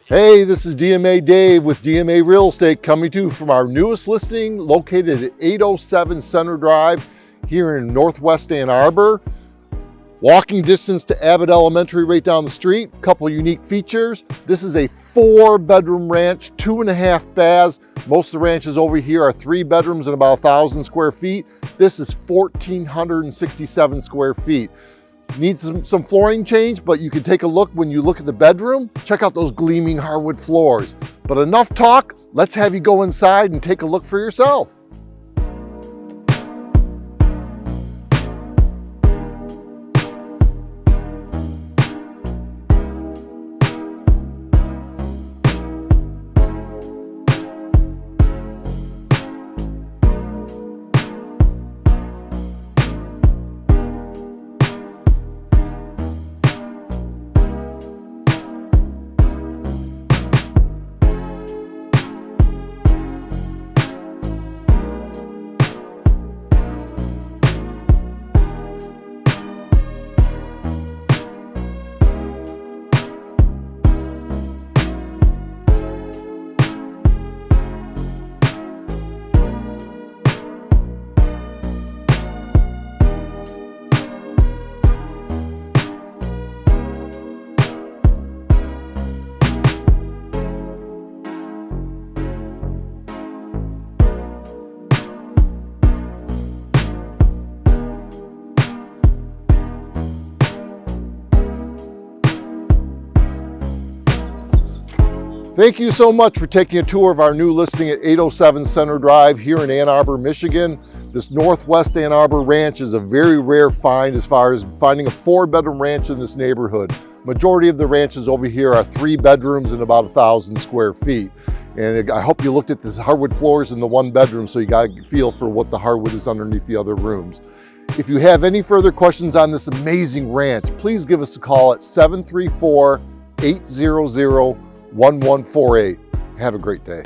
Hey, this is DMA Dave with DMA Real Estate coming to you from our newest listing located at 807 Center Drive here in Northwest Ann Arbor. Walking distance to Abbott Elementary right down the street. Couple unique features. This is a 4-bedroom ranch, 2.5 baths. Most of the ranches over here are 3 bedrooms and about 1,000 square feet. This is 1,467 square feet. Needs some flooring change, but you can take a look when you look at the bedroom. Check out those gleaming hardwood floors. But enough talk, let's have you go inside and take a look for yourself. Thank you so much for taking a tour of our new listing at 807 Center Drive here in Ann Arbor, Michigan. This Northwest Ann Arbor ranch is a very rare find as far as finding a 4-bedroom ranch in this neighborhood. Majority of the ranches over here are 3 bedrooms and about 1,000 square feet. And I hope you looked at the hardwood floors in the 1 bedroom so you got a feel for what the hardwood is underneath the other rooms. If you have any further questions on this amazing ranch, please give us a call at 734-800-1148. Have a great day.